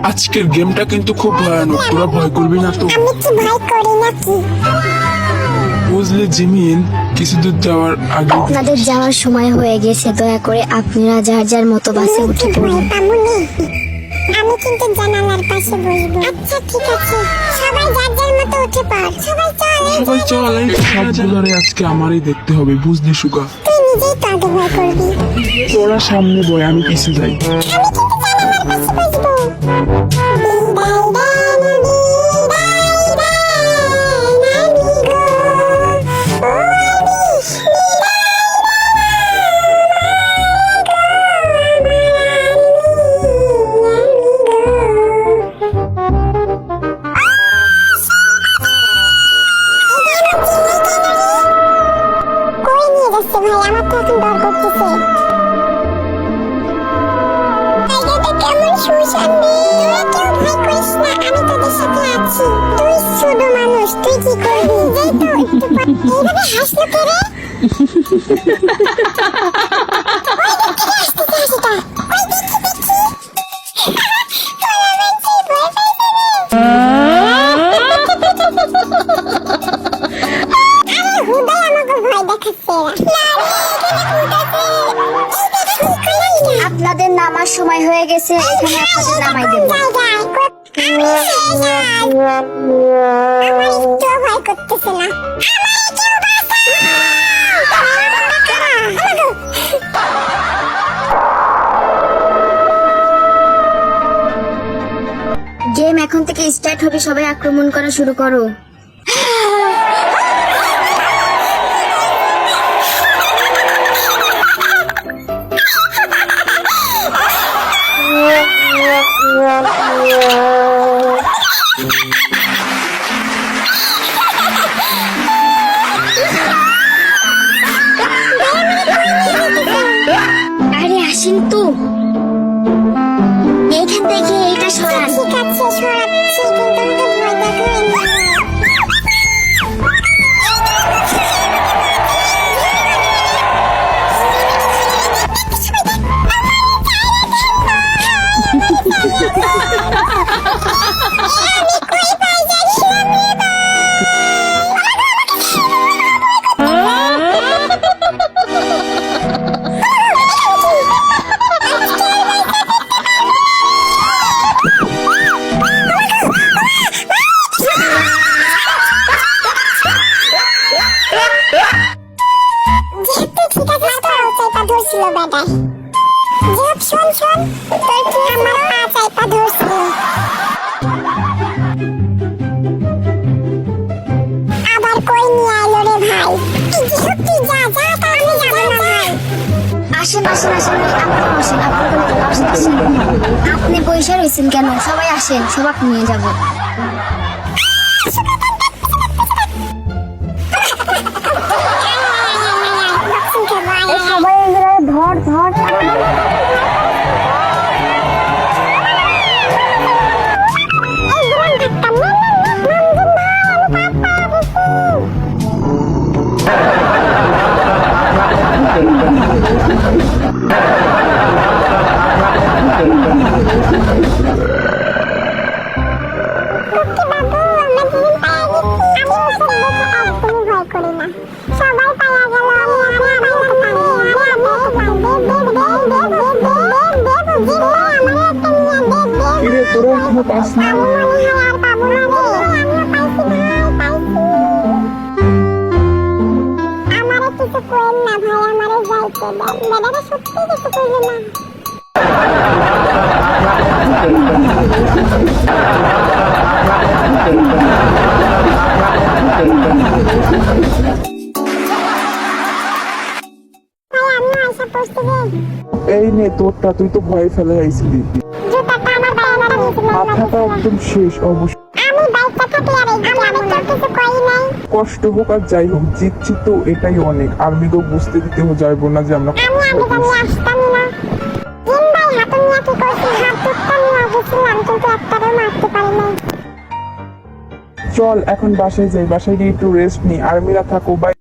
আজকের গেমটা কিন্তু খুব ভয়ানক, তোরা ভয় করবি না তো? আমি কি ভয় করি নাকি? বুঝলি জিমিন, কিছু দূর যাওয়ার আগে আপনাদের যাওয়ার সময় হয়ে গেছে, দয়া করে আপনারা যার যার মতো বাসে উঠে পড়ুন। আমি কিন্তু জানালার পাশে বসবো। আচ্ছা ঠিক আছে, সবাই যার যার মতো উঠে পড়। সবাই চল। এই সবগুলোরে আজকে আমারই দেখতে হবে, বুঝলি সুগা? তুই নিজেই তো আগে ভয় করবি। তোরা সামনে বয়, আমি পিছে যাই। আমি কিন্তু জানালার পাশে বসবো। ভাই আমার তো এখন ডর করতেছে। জায়গাটা কেমন শুনশান রে। তোরা কেউ ভয় করিস না, আমি তোদের সাথে আছি। তুই ছোট মানুষ, তুই কি করবি? এই তো একটু পর এইভাবে হাসলো কে রে? আপনাদের নামার সময় হয়ে গেছে, এখানে আপনাদের নামাই দেব। ভয় করতেছে না। গেম এখন থেকে স্টার্ট হবে, সবাই আক্রমণ করা শুরু করো। আরে আসেন তো, এইখান থেকে এটা সরান। ঠিক আছে সরাচ্ছি, কিন্তু আমাকে ভয় দেখাবেন না। ধরছিল বেটায়। জিপ শোন শোন, তোর কি আমার পা চাইপা ধরছিল? আবার কই নিয়ে আইলো রে ভাই? এই যে সত্যি যা যা, তা আমি যাব না ভাই। আসেন আসেন আসেন, আপনারা বসেন, আপনারা আসেন আসেন। আপনি পয়সা রয়েছেন কেন? সবাই আসেন, সবাই নিয়ে যাব। সবাই ধর ধর। তোরা এখনো পাস না? আমারে কিছু কইেন না ভাই, আমারে যাইতে দেন। বেটাটা সত্যি কিছু কইলো না। এই নে তোরটা, তুই তো ভয় ফেলে আইছিলি। জুতাটা আমার বাবা দিয়েছিল। মাথাটা একদম শেষ অবশ্য। আমি বাইকটা থাকলে আর এই আমি তো কিছু কই নাই। কষ্ট হোক আর যাই হোক, জিতছি তো এটাই অনেক। আর্মিকেও বুঝতে দিতে যাইবো না যে আমরা আমি আসতাম না। দিন ভাই হাতে নিয়ে কি করছি? হাত দুটো নিয়ে গেছিলাম, কিন্তু একটারও মারতে পারি নাই। চল এখন বাসায় যাই, বাসায় গিয়ে একটু রেস্ট নি। আর্মিরা থাকো, বাই।